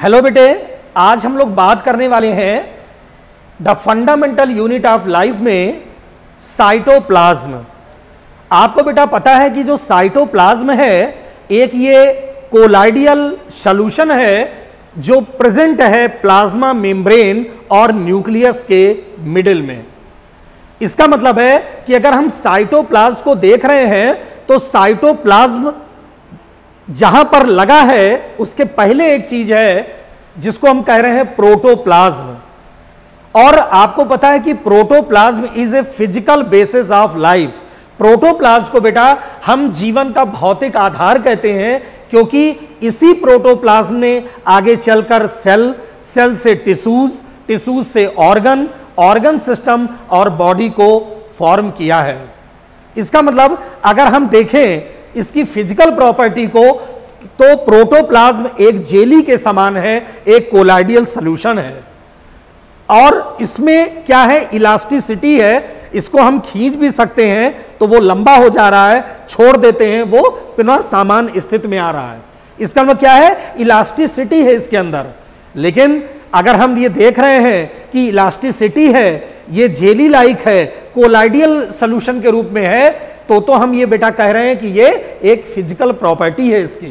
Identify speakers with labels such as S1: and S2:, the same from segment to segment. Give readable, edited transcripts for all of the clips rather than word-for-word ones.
S1: Hello बेटे, आज हम लोग बात करने वाले हैं the fundamental unit of life में साइटोप्लाज्म। आपको बेटा पता है कि जो साइटोप्लाज्म है एक ये कोलाइडियल सॉल्यूशन है जो प्रेजेंट है प्लाज्मा मेम्ब्रेन और न्यूक्लियस के मिडिल में। इसका मतलब है कि अगर हम साइटोप्लाज्म को देख रहे हैं तो साइटोप्लाज्म जहां पर लगा है उसके पहले एक चीज है जिसको हम कह रहे हैं प्रोटोप्लाज्म। और आपको पता है कि protoplasm is a physical basis of life. Protoplasm को बेटा हम जीवन का भौतिक आधार कहते हैं क्योंकि इसी प्रोटोप्लाज्म ने आगे चलकर सेल, सेल से टिश्यूज, टिश्यूज से ऑर्गन, ऑर्गन सिस्टम और बॉडी को फॉर्म किया है। इसका मतलब अगर हम देखें इसकी फिजिकल प्रॉपर्टी को तो प्रोटोप्लाज्म एक जेली के समान है, एक कोलाइडियल सॉल्यूशन है और इसमें क्या है, इलास्टिसिटी है। इसको हम खींच भी सकते हैं तो वो लंबा हो जा रहा है, छोड़ देते हैं वो पुनः सामान्य स्थिति में आ रहा है। इसका मतलब क्या है, इलास्टिसिटी है इसके अंदर। लेकिन अगर हम ये देख रहे हैं कि इलास्टिसिटी है, ये जेली लाइक है, कोलाइडियल सॉल्यूशन के रूप में है, तो हम ये बेटा कह रहे हैं कि ये एक फिजिकल प्रॉपर्टी है इसकी,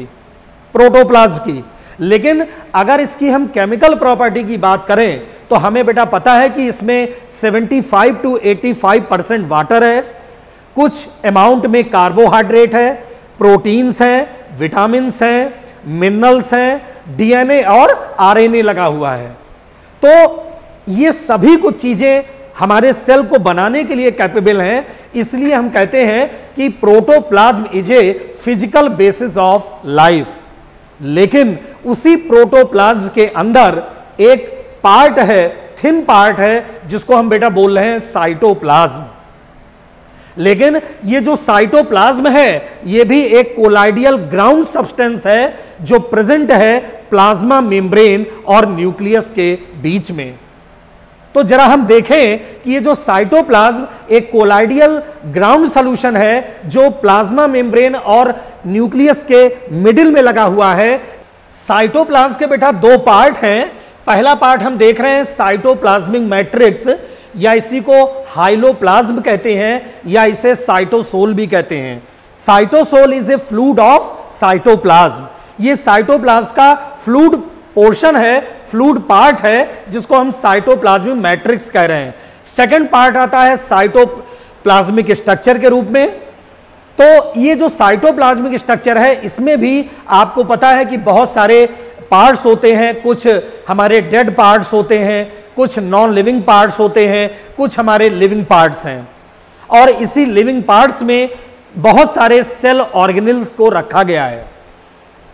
S1: प्रोटोप्लाज्म की। लेकिन अगर इसकी हम केमिकल प्रॉपर्टी की बात करें तो हमें बेटा पता है कि इसमें 75 to 85% वाटर है, कुछ अमाउंट में कार्बोहाइड्रेट है, प्रोटीन्स हैं, विटामिन्स हैं, मिनरल्स हैं, डीएनए और आरएनए लगा हुआ है। तो ये सभी कुछ चीजें हमारे सेल को बनाने के लिए कैपेबल हैं। इसलिए हम कहते हैं कि protoplasm is a physical basis of life. लेकिन उसी प्रोटोप्लाज्म के अंदर एक पार्ट है, थिन पार्ट है, जिसको हम बेटा बोल रहे हैं साइटोप्लाज्म। लेकिन ये जो साइटोप्लाज्म है ये भी एक कोलाइडियल ग्राउंड सब्सटेंस है जो प्रेजेंट है प्लाज्मा मेम्ब्रेन और न्यूक्लियस के बीच में। तो जरा हम देखें कि ये जो साइटोप्लाज्म एक कोलाइडियल ग्राउंड सॉल्यूशन है जो प्लाज्मा मेम्ब्रेन और न्यूक्लियस के मिडिल में लगा हुआ है। साइटोप्लाज्म के बेटा दो पार्ट हैं। पहला पार्ट हम देख रहे हैं साइटोप्लाज्मिक मैट्रिक्स, या इसी को हाइलोप्लाज्म कहते हैं या इसे साइटोसोल भी कहते हैं। Cytosol is a fluid of cytoplasm. ये साइटोप्लाज्म का फ्लूइड पोर्शन है, फ्लूइड पार्ट है जिसको हम साइटोप्लाज्मिक मैट्रिक्स कह रहे हैं। सेकंड पार्ट आता है साइटोप्लाज्मिक स्ट्रक्चर के रूप में। तो ये जो साइटोप्लाज्मिक स्ट्रक्चर है इसमें भी आपको पता है कि बहुत सारे पार्ट्स होते हैं, कुछ हमारे डेड पार्ट्स होते हैं, कुछ नॉन लिविंग पार्ट्स होते हैं, कुछ हमारे लिविंग पार्ट्स हैं। और इसी लिविंग पार्ट्स में बहुत सारे सेल ऑर्गेनेल्स को रखा गया है।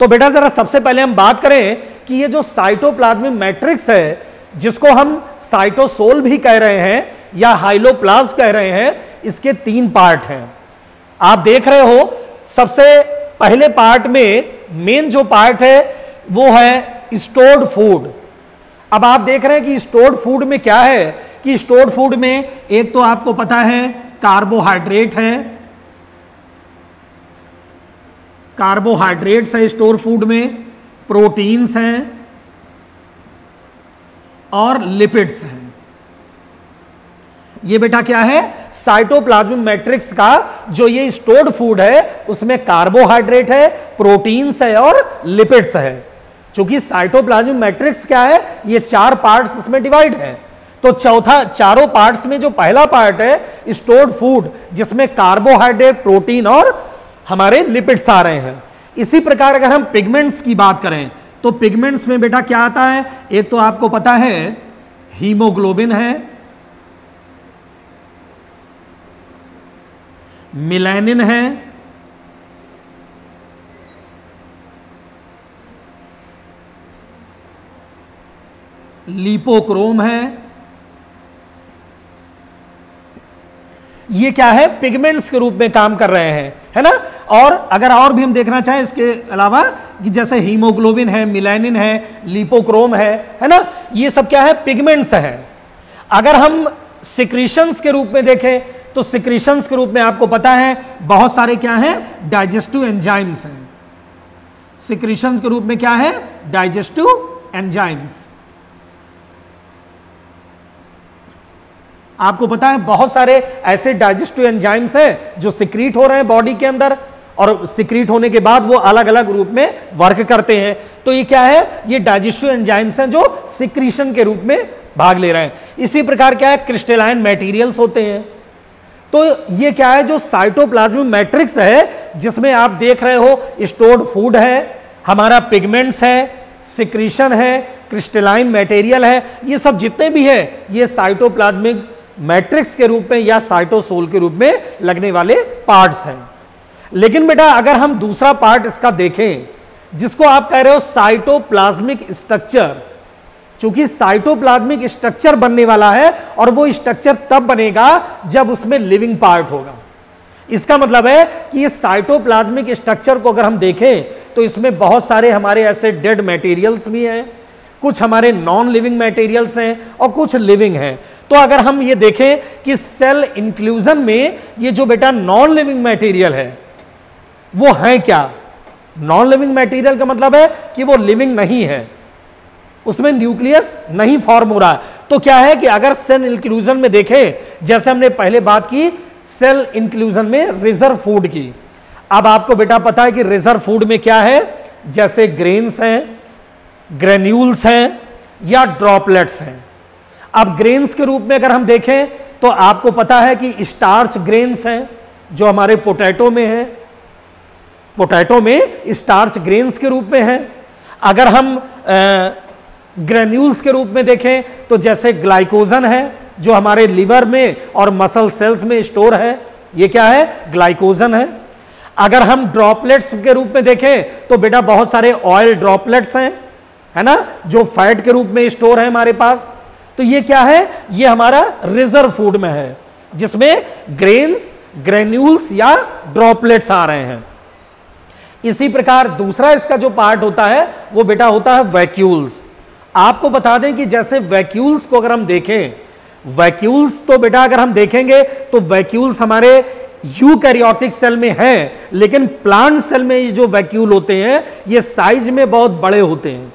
S1: तो बेटा जरा सबसे पहले हम बात करें कि ये जो साइटोप्लाज्मिक मैट्रिक्स है जिसको हम साइटोसोल भी कह रहे हैं या हाइलोप्लाज्म कह रहे हैं, इसके तीन पार्ट हैं। आप देख रहे हो सबसे पहले पार्ट में मेन जो पार्ट है वो है स्टोर्ड फूड। अब आप देख रहे हैं कि स्टोर्ड फूड में क्या है कि स्टोर्ड फूड में एक तो आपको पता है कार्बोहाइड्रेट है, कार्बोहाइड्रेट्स है स्टोर फूड में, प्रोटीन्स हैं और लिपिड्स हैं। ये बेटा क्या है, साइटोप्लाज्मिक मैट्रिक्स का जो ये स्टोर्ड फूड है उसमें कार्बोहाइड्रेट है, प्रोटीन्स है और लिपिड्स है। क्योंकि साइटोप्लाज्मिक मैट्रिक्स क्या है, ये चार पार्ट्स इसमें डिवाइड है। तो चारों पार्ट्स में जो पहला पार्ट है स्टोर्ड फूड जिसमें कार्बोहाइड्रेट, प्रोटीन और हमारे लिपिड्स आ रहे हैं। इसी प्रकार अगर हम पिगमेंट्स की बात करें तो पिगमेंट्स में बेटा क्या आता है, एक तो आपको पता है हीमोग्लोबिन है, मिलेनिन है, लिपोक्रोम है। ये क्या है, पिगमेंट्स के रूप में काम कर रहे हैं, है ना। और अगर और भी हम देखना चाहें इसके अलावा कि जैसे हीमोग्लोबिन है, मिलेनिन है, लिपोक्रोम है ना, ये सब क्या है, पिगमेंट्स हैं। अगर हम सिक्रीशंस के रूप में देखें तो सिक्रीशंस के रूप में आपको पता है बहुत सारे क्या हैं, डाइजेस्टिव एंजाइम्स हैं। सिक्रीशंस के रूप में क्या है, डाइजेस्टिव एंजाइम्स। आपको पता है बहुत सारे ऐसे डाइजेस्टिव एंजाइम्स हैं जो सिक्रीट हो रहे हैं बॉडी के अंदर, और सिक्रीट होने के बाद वो अलग अलग रूप में वर्क करते हैं। तो ये क्या है, ये डाइजेस्टिव एंजाइम्स हैं जो सिक्रीशन के रूप में भाग ले रहे हैं। इसी प्रकार क्या है, क्रिस्टलाइन मटेरियल्स होते हैं। तो ये क्या है, जो साइटोप्लाज्मिक मैट्रिक्स है जिसमें आप देख रहे हो स्टोर्ड फूड है, हमारा पिगमेंट्स है, सिक्रीशन है, क्रिस्टलाइन मटेरियल है, ये सब जितने भी है ये साइटोप्लाज्मिक मैट्रिक्स के रूप में या साइटोसोल के रूप में लगने वाले पार्ट्स हैं। लेकिन बेटा अगर हम दूसरा पार्ट इसका देखें जिसको आप कह रहे हो साइटोप्लाज्मिक स्ट्रक्चर, चूंकि साइटोप्लाज्मिक स्ट्रक्चर बनने वाला है और वो स्ट्रक्चर तब बनेगा जब उसमें लिविंग पार्ट होगा। इसका मतलब है कि ये साइटोप्लाज्मिक स्ट्रक्चर को अगर हम देखें तो इसमें बहुत सारे हमारे ऐसे डेड मटेरियल्स भी हैं, कुछ हमारे नॉन लिविंग मटेरियल्स हैं और कुछ लिविंग हैं। तो अगर हम ये देखें कि सेल इंक्लूजन में ये जो बेटा नॉन लिविंग मटेरियल है वो है क्या, नॉन लिविंग मटेरियल का मतलब है कि वो लिविंग नहीं है, उसमें न्यूक्लियस नहीं फॉर्म हो रहा है। तो क्या है कि अगर सेल इंक्लूजन में देखें, जैसे हमने पहले बात की सेल इंक्लूजन में रिजर्व फूड की, अब आपको बेटा पता है कि रिजर्व फूड में क्या है, जैसे ग्रेन्स हैं, ग्रेन्यूल्स हैं या ड्रॉपलेट्स हैं। अब ग्रेन्स के रूप में अगर हम देखें तो आपको पता है कि स्टार्च ग्रेन्स हैं जो हमारे पोटैटो में है, पोटैटो में स्टार्च ग्रेन्स के रूप में है। अगर हम ग्रेन्यूल्स के रूप में देखें तो जैसे ग्लाइकोजन है जो हमारे लिवर में और मसल सेल्स में स्टोर है, ये क्या है, ग्लाइकोजन है। अगर हम ड्रॉपलेट्स के रूप में देखें तो बेटा बहुत सारे ऑयल ड्रॉपलेट्स हैं, है ना, जो फैट के रूप में स्टोर है हमारे पास। तो ये क्या है, ये हमारा रिजर्व फूड में है जिसमें ग्रेन्स, ग्रेन्यूल्स या ड्रॉपलेट्स आ रहे हैं। इसी प्रकार दूसरा इसका जो पार्ट होता है वो बेटा होता है वैक्यूल्स। आपको बता दें कि जैसे वैक्यूल्स को अगर हम देखें, वैक्यूल्स तो बेटा अगर हम देखेंगे तो वैक्यूल्स हमारे यूकैरियोटिक सेल में है, लेकिन प्लांट सेल में ये जो वैक्यूल होते हैं ये साइज में बहुत बड़े होते हैं,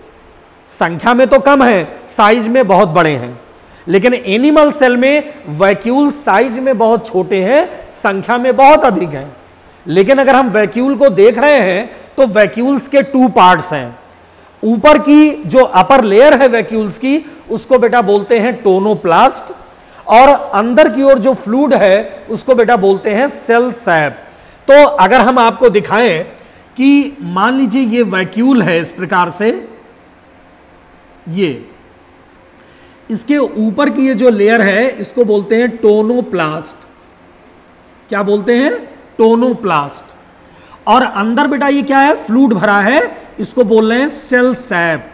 S1: संख्या में तो कम है, साइज में बहुत बड़े हैं। लेकिन एनिमल सेल में वैक्यूल साइज में बहुत छोटे हैं, संख्या में बहुत अधिक हैं। लेकिन अगर हम वैक्यूल को देख रहे हैं तो वैक्यूल्स के टू पार्ट्स हैं। ऊपर की जो अपर लेयर है वैक्यूल्स की उसको बेटा बोलते हैं टोनोप्लास्ट, और अंदर की ओर जो फ्लूइड है उसको बेटा बोलते हैं सेल सैप। तो अगर हम आपको दिखाएं कि मान लीजिए ये वैक्यूल है इस प्रकार से, ये इसके ऊपर की ये जो लेयर है इसको बोलते हैं टोनोप्लास्ट। क्या बोलते हैं, टोनोप्लास्ट। और अंदर बेटा ये क्या है, फ्लूइड भरा है, इसको बोल रहे हैं सेल सैप।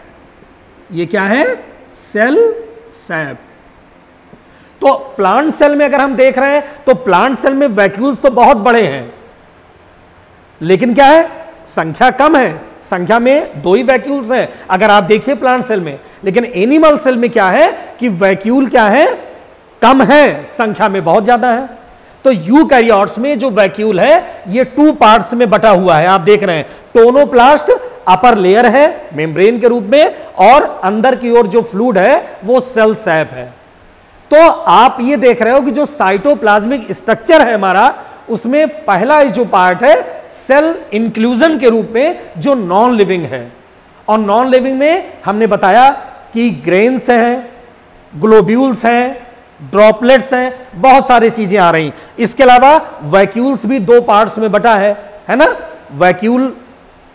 S1: ये क्या है, सेल सैप। तो प्लांट सेल में अगर हम देख रहे हैं तो प्लांट सेल में वैक्यूल्स तो बहुत बड़े हैं, लेकिन क्या है, संख्या कम है, संख्या में 2 ही वैक्यूल्स हैं अगर आप देखिए प्लांट सेल में। लेकिन एनिमल सेल में क्या है कि वैक्यूल क्या है, कम है, संख्या में बहुत ज्यादा है। तो यूकैरियोट्स में जो वैक्यूल है ये 2 पार्ट्स में बटा हुआ है। आप देख रहे हैं टोनोप्लास्ट अपर लेयर है मेम्ब्रेन के रूप में, और अंदर की ओर जो फ्लूइड है वो सेल सैप है। तो आप ये देख रहे हो कि जो साइटोप्लाज्मिक स्ट्रक्चर है हमारा, उसमें पहला जो पार्ट है सेल इंक्लूजन के रूप में जो नॉन लिविंग है। और नॉन लिविंग में हमने बताया कि ग्रेन्स हैं, ग्लोब्यूल्स हैं, ड्रॉपलेट्स हैं, बहुत सारी चीजें आ रही। इसके अलावा वैक्यूल्स भी 2 पार्ट्स में बटा है ना, वैक्यूल,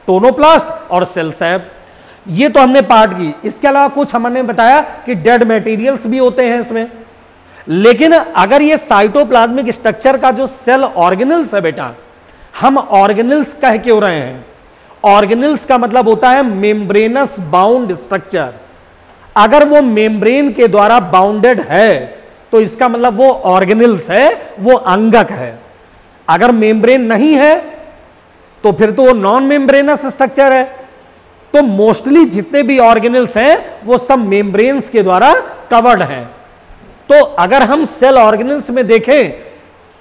S1: टोनोप्लास्ट और सेल सैप। ये तो हमने पार्ट की। इसके अलावा कुछ हमने बताया कि डेड मटेरियल्स भी होते हैं इसमें। लेकिन अगर ये साइटोप्लाज्मिक स्ट्रक्चर का जो सेल ऑर्गेनल्स है बेटा, हम ऑर्गेनल्स कह क्यों रहे हैं, ऑर्गेनल्स का मतलब होता है मेम्ब्रेनस बाउंड स्ट्रक्चर। अगर वो मेम्ब्रेन के द्वारा बाउंडेड है तो इसका मतलब वो ऑर्गेनल्स है, वो अंगक है। अगर मेम्ब्रेन नहीं है तो फिर तो वो नॉन मेम्ब्रेनस स्ट्रक्चर है। तो मोस्टली जितने भी ऑर्गेनल्स हैं वो सब मेम्ब्रेन्स के द्वारा कवर्ड हैं। तो अगर हम सेल ऑर्गेनल्स में देखें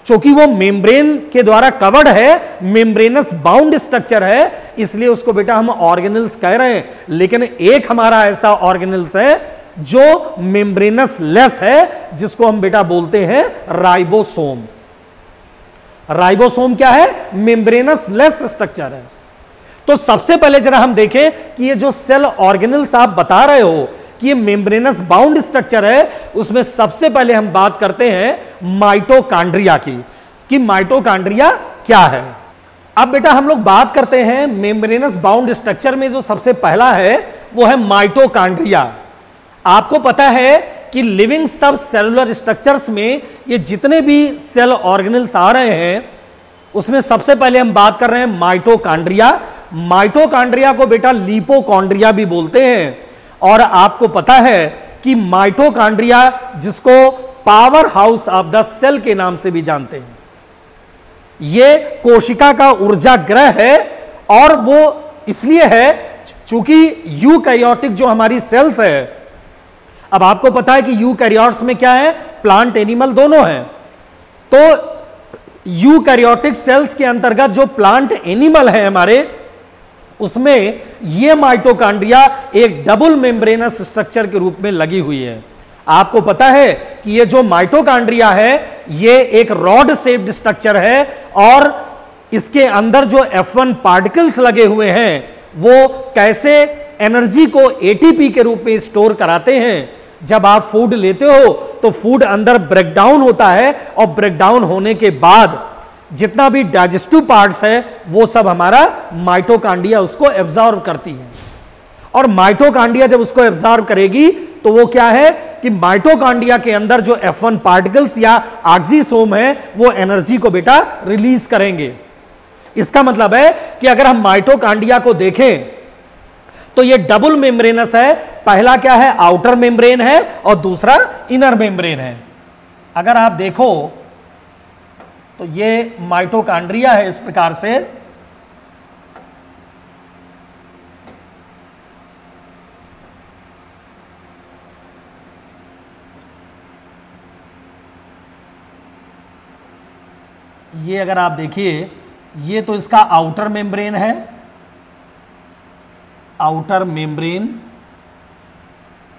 S1: चूंकि वो मेम्ब्रेन के द्वारा कवर्ड है, मेम्ब्रेनस बाउंड स्ट्रक्चर है, इसलिए उसको बेटा हम ऑर्गेनल्स कह रहे हैं। लेकिन एक हमारा ऐसा ऑर्गेनल्स है जो मेम्ब्रेनस लेस है, जिसको हम बेटा बोलते हैं राइबोसोम। राइबोसोम क्या है? मेम्ब्रेनस लेस स्ट्रक्चर है। तो सबसे पहले जरा हम देखें कि ये जो सेल ऑर्गेनल्स आप बता रहे हो कि ये मेम्ब्रेनस बाउंड स्ट्रक्चर है, उसमें सबसे पहले हम बात करते हैं माइटोकॉन्ड्रिया की, कि माइटोकॉन्ड्रिया क्या है। अब बेटा हम लोग बात करते हैं मेम्ब्रेनस बाउंड स्ट्रक्चर में जो सबसे पहला है वो है माइटोकॉन्ड्रिया। आपको पता है कि लिविंग सब सेलुलर स्ट्रक्चर्स में ये जितने भी सेल ऑर्गेनल्स आ रहे हैं उसमें सबसे पहले हम बात कर रहे हैं माइटोकॉन्ड्रिया। माइटोकॉन्ड्रिया को बेटा लिपोकॉन्ड्रिया भी बोलते हैं। और आपको पता है कि माइटोकॉन्ड्रिया जिसको power house of the cell के नाम से भी जानते हैं, ये कोशिका का ऊर्जा ग्रह है। और वो इसलिए है चूंकि यूकैरियोटिक जो हमारी सेल्स है, अब आपको पता है कि यूकैरियोट्स में क्या है, प्लांट एनिमल दोनों हैं। तो यूकैरियोटिक सेल्स के अंतर्गत जो प्लांट एनिमल है हमारे, उसमें ये माइटोकॉन्ड्रिया एक डबल मेम्ब्रेनस स्ट्रक्चर के रूप में लगी हुई है। आपको पता है कि ये जो माइटोकॉन्ड्रिया है ये एक रॉड शेप्ड स्ट्रक्चर है और इसके अंदर जो F1 पार्टिकल्स लगे हुए हैं वो कैसे एनर्जी को एटीपी के रूप में स्टोर कराते हैं। जब आप फूड लेते हो तो फूड अंदर ब्रेकडाउन होता है और ब्रेकडाउन होने के बाद जितना भी डाइजेस्टिव पार्ट्स है वो सब हमारा माइटोकॉन्ड्रिया उसको एब्जॉर्ब करती है। और माइटोकॉन्ड्रिया जब उसको एब्जॉर्ब करेगी तो वो क्या है कि माइटोकॉन्ड्रिया के अंदर जो F1 पार्टिकल्स या ऑक्सीसोम है वो एनर्जी को बेटा रिलीज करेंगे। इसका मतलब है कि अगर हम माइटोकॉन्ड्रिया को देखें तो ये डबल मेम्ब्रेनस है। पहला क्या है, आउटर मेम्ब्रेन है और दूसरा इनर मेम्ब्रेन है। अगर आप देखो तो ये माइटोकॉन्ड्रिया है इस प्रकार से। ये अगर आप देखिए, ये तो इसका आउटर मेम्ब्रेन है, आउटर मेम्ब्रेन,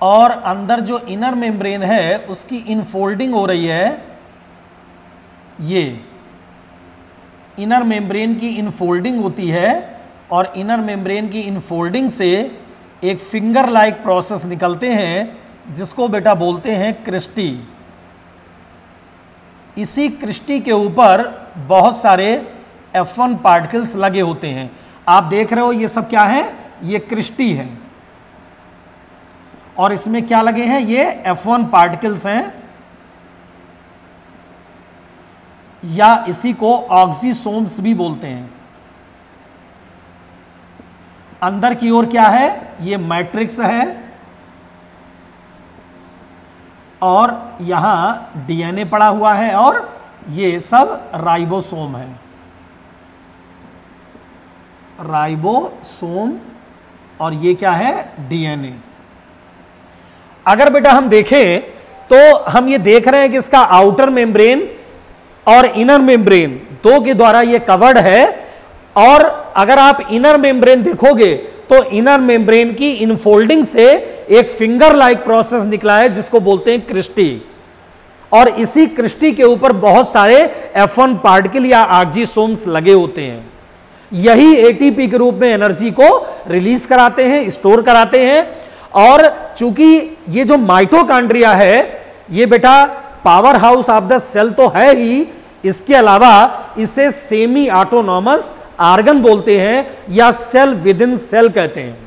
S1: और अंदर जो इनर मेम्ब्रेन है उसकी इनफोल्डिंग हो रही है। ये इनर मेम्ब्रेन की इनफोल्डिंग होती है और इनर मेम्ब्रेन की इनफोल्डिंग से एक फिंगर लाइक प्रोसेस निकलते हैं जिसको बेटा बोलते हैं क्रिस्टी। इसी क्रिस्टी के ऊपर बहुत सारे F1 पार्टिकल्स लगे होते हैं। आप देख रहे हो ये सब क्या है, ये क्रिस्टी है और इसमें क्या लगे हैं, ये F1 पार्टिकल्स हैं या इसी को ऑक्सीसोम्स भी बोलते हैं। अंदर की ओर क्या है, ये मैट्रिक्स है और यहां डीएनए पड़ा हुआ है और ये सब राइबोसोम है, राइबोसोम, और ये क्या है, डीएनए। अगर बेटा हम देखें तो हम ये देख रहे हैं कि इसका आउटर मेम्ब्रेन और इनर मेम्ब्रेन दो के द्वारा ये कवर्ड है। और अगर आप इनर मेम्ब्रेन देखोगे तो इनर मेम्ब्रेन की इनफोल्डिंग से एक फिंगर लाइक प्रोसेस निकला है जिसको बोलते हैं क्रिस्टी। और इसी क्रिस्टी के ऊपर बहुत सारे F1 पार्टिकल या ऑक्सीसोम्स लगे होते हैं। यही एटीपी के रूप में एनर्जी को रिलीज कराते हैं, स्टोर कराते हैं। और चूंकि ये जो माइटोकॉन्ड्रिया है ये बेटा power house of the cell तो है ही, इसके अलावा इसे सेमी ऑटोनॉमस ऑर्गन बोलते हैं या सेल विद इन सेल कहते हैं।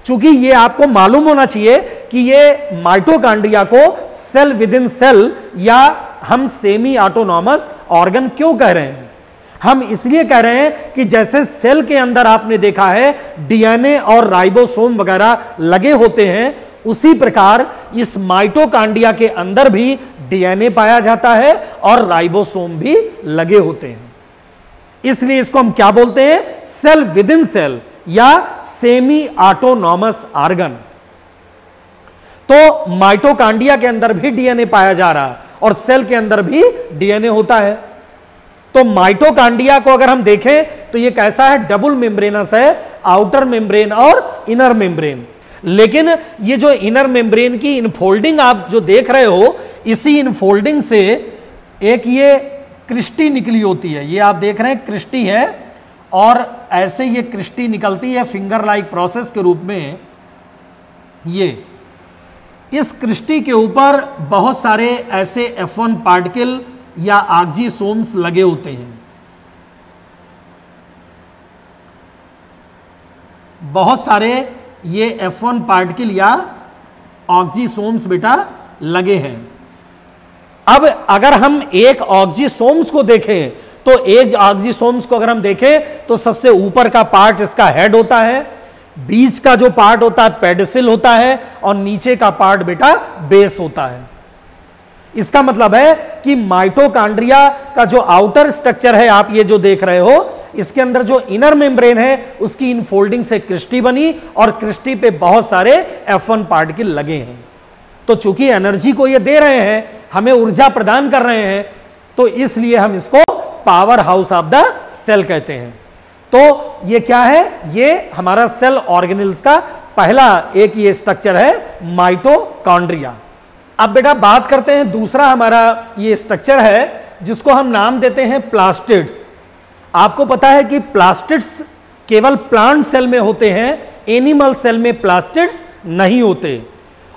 S1: चूंकि ये आपको मालूम होना चाहिए कि ये माइटोकॉन्ड्रिया को सेल विद इन सेल या हम सेमी ऑटोनॉमस ऑर्गन क्यों कह रहे हैं। हम इसलिए कह रहे हैं कि जैसे सेल के अंदर आपने देखा है डीएनए और राइबोसोम वगैरह लगे होते हैं, उसी प्रकार इस माइटोकॉन्ड्रिया के अंदर भी डीएनए पाया जाता है और राइबोसोम भी लगे होते हैं। इसलिए इसको हम क्या बोलते हैं, सेल विद इन सेल या सेमी ऑटोनॉमस ऑर्गन। तो माइटोकॉन्ड्रिया के अंदर भी डीएनए पाया जा रहा है और सेल के अंदर भी डीएनए होता है। तो माइटोकॉन्ड्रिया को अगर हम देखें तो ये कैसा है, डबल मेम्ब्रेनस है, आउटर मेम्ब्रेन और इनर मेम्ब्रेन। लेकिन ये जो इनर मेम्ब्रेन की इनफोल्डिंग आप जो देख रहे हो, इसी इनफोल्डिंग से एक ये क्रिस्टी निकली होती है, ये आप देख रहे हैं क्रिस्टी है, और ऐसे ये क्रिस्टी निकलती है फिंगर लाइक प्रोसेस के रूप में। ये इस क्रिस्टी के ऊपर बहुत सारे ऐसे F1 पार्टिकल या ऑक्सीसोम्स लगे होते हैं, बहुत सारे ये F1 पार्टिकल या ऑक्सीसोम्स बेटा लगे हैं। अब अगर हम एक ऑक्सीसोम्स को देखें तो एक ऑक्सीसोम्स को अगर हम देखें तो सबसे ऊपर का पार्ट इसका हेड होता है, बीच का जो पार्ट होता है पेडिसिल होता है, और नीचे का पार्ट बेटा बेस होता है। इसका मतलब है कि माइटोकॉन्ड्रिया का जो आउटर स्ट्रक्चर है आप ये जो देख रहे हो, इसके अंदर जो इनर मेम्ब्रेन है उसकी इनफोल्डिंग से क्रिस्टी बनी, और क्रिस्टी पे बहुत सारे F1 पार्टिकल लगे हैं। तो चूंकि एनर्जी को ये दे रहे हैं, हमें ऊर्जा प्रदान कर रहे हैं, तो इसलिए हम इसको power house of the cell कहते हैं। तो ये क्या है, ये हमारा सेल ऑर्गेनेल्स का पहला एक ये स्ट्रक्चर है माइटोकॉन्ड्रिया। अब बेटा बात करते हैं दूसरा हमारा ये स्ट्रक्चर है जिसको हम नाम देते हैं प्लास्टिड्स। आपको पता है कि प्लास्टिड्स केवल प्लांट सेल में होते हैं, एनिमल सेल में प्लास्टिड्स नहीं होते।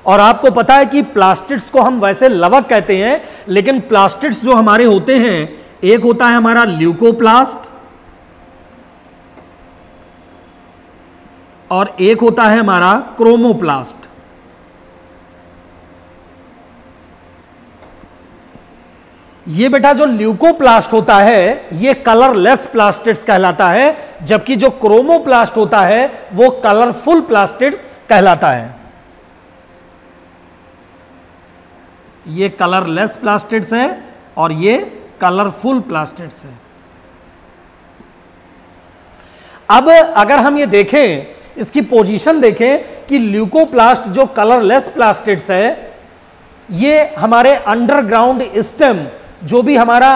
S1: और आपको पता है कि प्लास्टिड्स को हम वैसे लवक कहते हैं, लेकिन प्लास्टिड्स जो हमारे होते हैं, एक होता है हमारा ल्यूकोप्लास्ट और एक होता है हमारा क्रोमोप्लास्ट। ये बेटा जो ल्यूकोप्लास्ट होता है ये कलरलेस प्लास्टिड्स कहलाता है, जबकि जो क्रोमोप्लास्ट होता है वो कलरफुल प्लास्टिड्स कहलाता है। ये कलरलेस प्लास्टिड्स है और ये कलरफुल प्लास्टिड्स है। अब अगर हम ये देखें, इसकी पोजीशन देखें कि ल्यूकोप्लास्ट जो कलरलेस प्लास्टिड्स है, ये हमारे अंडरग्राउंड स्टेम जो भी हमारा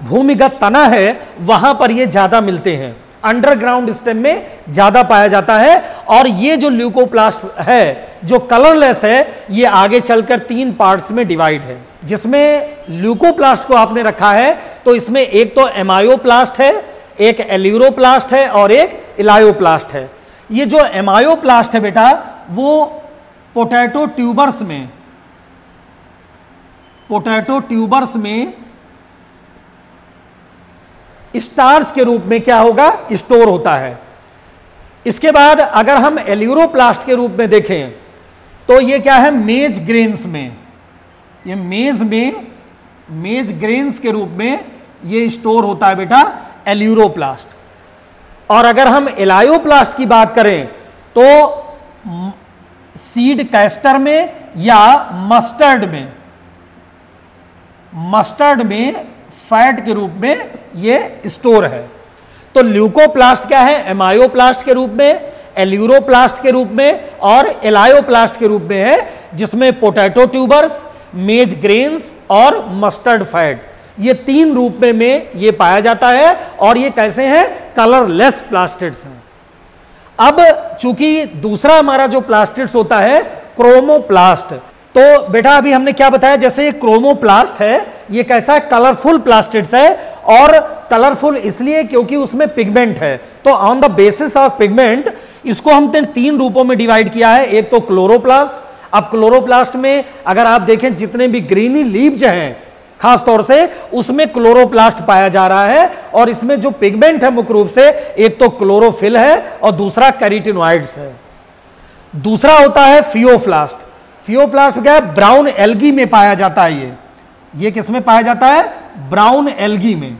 S1: भूमिगत तना है वहां पर ये ज्यादा मिलते हैं, अंडरग्राउंड स्टेम में ज्यादा पाया जाता है। और ये जो ल्यूकोप्लास्ट है जो कलरलेस है, ये आगे चलकर 3 पार्ट्स में डिवाइड है। जिसमें ल्यूकोप्लास्ट को आपने रखा है तो इसमें एक तो एमायोप्लास्ट है, एक एल्यूरोप्लास्ट है और एक इलायोप्लास्ट है। ये जो एमायोप्लास्ट है बेटा वो पोटैटो ट्यूबर्स में स्टार्च के रूप में क्या होगा, स्टोर होता है। इसके बाद अगर हम एल्यूरोप्लास्ट के रूप में देखें तो ये क्या है, मेज ग्रेन्स में, ये मेज ग्रेन्स के रूप में ये स्टोर होता है बेटा एल्यूरोप्लास्ट। और अगर हम एलायोप्लास्ट की बात करें तो सीड कैस्टर में या मस्टर्ड में फैट के रूप में ये स्टोर है। तो ल्यूकोप्लास्ट क्या है, एमायोप्लास्ट के रूप में, एल्यूरोप्लास्ट के रूप में और एलायोप्लास्ट के रूप में है, जिसमें पोटैटो ट्यूबर्स, मेज ग्रेन्स और मस्टर्ड फैट, ये 3 रूप में ये पाया जाता है। और ये कैसे हैं, कलरलेस प्लास्टिड्स हैं। अब चूंकि दूसरा हमारा जो प्लास्टिड्स होता है क्रोमोप्लास्ट, तो बेटा अभी हमने क्या बताया, जैसे ये क्रोमोप्लास्ट है ये कैसा है, कलरफुल प्लास्टिड्स है। और कलरफुल इसलिए क्योंकि उसमें पिगमेंट है। तो on the basis of pigment इसको हमने 3 रूपों में डिवाइड किया है। एक तो क्लोरोप्लास्ट। अब क्लोरोप्लास्ट में अगर आप देखें जितने भी ग्रीनी लीव्स हैं खास तौर से उसमें क्लोरोप्लास्ट पाया जा रहा है। और इसमें जो पिगमेंट है मुख्य रूप से एक तो क्लोरोफिल है और दूसरा कैरोटीनॉइड्स है। दूसरा होता है फियोप्लास्ट। फियोप्लास्ट क्या है, ब्राउन एल्गी में पाया जाता है। ये किस में पाया जाता है, ब्राउन एल्गी में।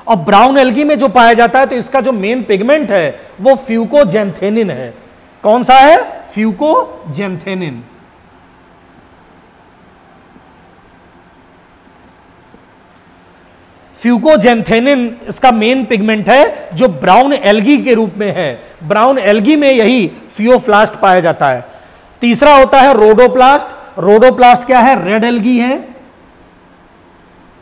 S1: और ब्राउन एल्गी में जो पाया जाता है तो इसका जो मेन पिगमेंट है वो फ्यूकोजेंथेनिन है। कौन सा है, फ्यूकोजेंथेनिन। फ्यूकोजेंथेनिन इसका मेन पिगमेंट है जो ब्राउन एल्गी के रूप में है। ब्राउन एल्गी में यही फियोप्लास्ट पाया जाता है। तीसरा होता है रोडोप्लास्ट। रोडोप्लास्ट क्या है? रेड एल्गी है,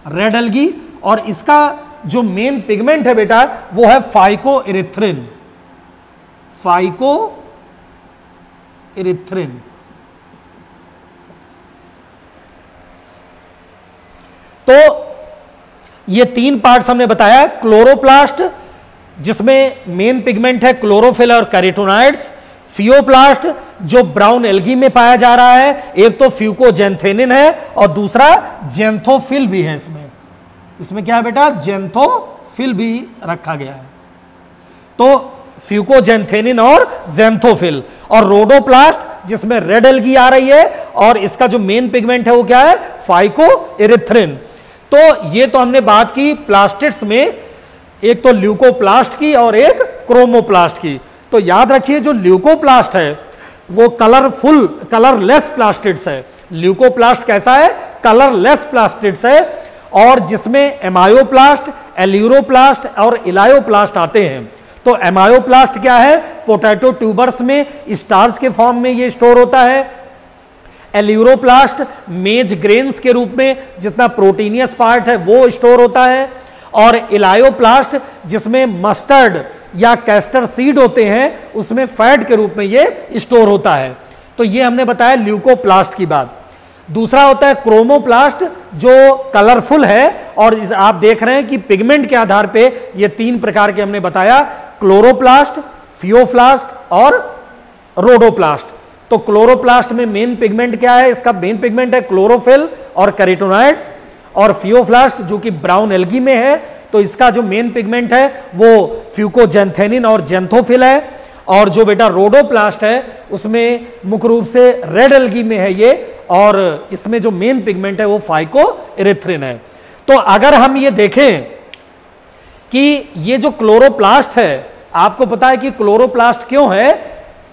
S1: रेड एल्गी, और इसका जो मेन पिगमेंट है बेटा वो है फाइकोइरिथ्रिन, फाइकोइरिथ्रिन। तो ये तीन पार्ट्स हमने बताया। क्लोरोप्लास्ट जिसमें मेन पिगमेंट है क्लोरोफिल और कैरोटीनॉइड्स, फियोप्लास्ट जो ब्राउन एल्गी में पाया जा रहा है, एक तो फ्यूकोजेंथेनिन है और दूसरा जेंथोफिल भी है। इसमें क्या है बेटा? जेंथोफिल भी रखा गया है। तो फ्यूकोजेंथेनिन और जेंथोफिल। और रोडोप्लास्ट जिसमें रेड एल्गी आ रही है और इसका जो मेन पिगमेंट है वो क्या है? फाइकोइरिथ्रिन। तो ये तो हमने बात की प्लास्टिड्स में, एक तो ल्यूकोप्लास्ट की और एक क्रोमोप्लास्ट की। तो याद रखिए जो ल्यूकोप्लास्ट है वो कलरफुल, कलरलेस प्लास्टिड्स है। ल्यूकोप्लास्ट कैसा है? कलरलेस प्लास्टिड्स है। और जिसमें एमायोप्लास्ट, एल्यूरोप्लास्ट और इलायोप्लास्ट आते हैं। तो एमायोप्लास्ट क्या है? पोटैटो ट्यूबर्स में स्टार्च के फॉर्म में ये स्टोर होता है। एल्यूरोप्लास्ट मेज ग्रेन्स के रूप में जितना प्रोटीनियस पार्ट है वो स्टोर होता है। और इलायोप्लास्ट जिसमें मस्टर्ड या कैस्टर सीड होते हैं उसमें फैट के रूप में ये स्टोर होता है। तो ये हमने बताया ल्यूकोप्लास्ट की बात। दूसरा होता है क्रोमोप्लास्ट जो कलरफुल है, और आप देख रहे हैं कि पिगमेंट के आधार पे ये तीन प्रकार के हमने बताया, क्लोरोप्लास्ट, फियोप्लास्ट और रोडोप्लास्ट। तो क्लोरोप्लास्ट में मेन पिगमेंट क्या है? इसका मेन पिगमेंट है क्लोरोफिल और कैरोटीनॉइड्स। और फियोप्लास्ट जो कि ब्राउन एल्गी में है तो इसका जो मेन पिगमेंट है वो फ्यूकोजेंथेनिन और जेंथोफिल है। और जो बेटा रोडोप्लास्ट है उसमें मुख्य रूप से रेड एल्गी में है ये, और इसमें जो मेन पिगमेंट है वो फाइकोइरिथ्रिन है। तो अगर हम ये देखें कि ये जो क्लोरोप्लास्ट है, आपको पता है कि क्लोरोप्लास्ट क्यों है?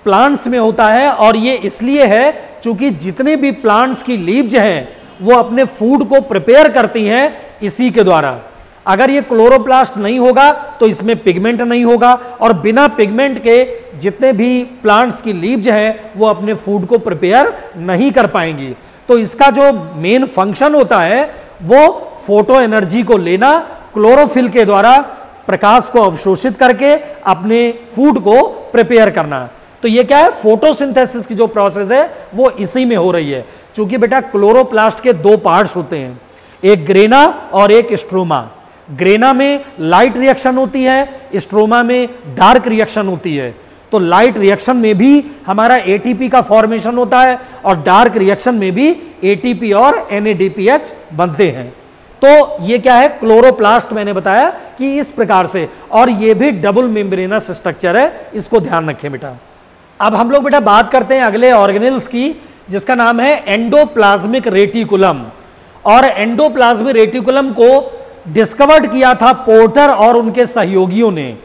S1: प्लांट्स में होता है, और ये इसलिए है क्योंकि जितने भी प्लांट्स की लीव्स हैं वो अपने फूड को प्रिपेयर करती हैं इसी के द्वारा। अगर ये क्लोरोप्लास्ट नहीं होगा तो इसमें पिगमेंट नहीं होगा, और बिना पिगमेंट के जितने भी प्लांट्स की लीव्स हैं वो अपने फूड को प्रिपेयर नहीं कर पाएंगी। तो इसका जो मेन फंक्शन होता है वो फोटो एनर्जी को लेना, क्लोरोफिल के द्वारा प्रकाश को अवशोषित करके अपने फूड को प्रिपेयर करना। तो ये क्या है? फोटोसिंथेसिस की जो प्रोसेस है वो इसी में हो रही है। क्योंकि बेटा क्लोरोप्लास्ट के दो पार्ट्स होते हैं, एक ग्रेना और एक स्ट्रोमा। ग्रेना में लाइट रिएक्शन होती है, स्ट्रोमा में डार्क रिएक्शन होती है। तो लाइट रिएक्शन में भी हमारा एटीपी का फॉर्मेशन होता है और डार्क रिएक्शन में भी एटीपी और एनएडीपीएच बनते हैं। तो ये क्या है? क्लोरोप्लास्ट मैंने बताया कि इस प्रकार से, और ये भी डबल मेम्ब्रेनस स्ट्रक्चर है, इसको ध्यान रखें बेटा। अब हम लोग बेटा बात करते हैं अगले ऑर्गेनेल्स की जिसका नाम है एंडोप्लाज्मिक रेटिकुलम। और एंडोप्लाज्मिक रेटिकुलम को डिस्कवर्ड किया था पोर्टर और उनके सहयोगियों ने।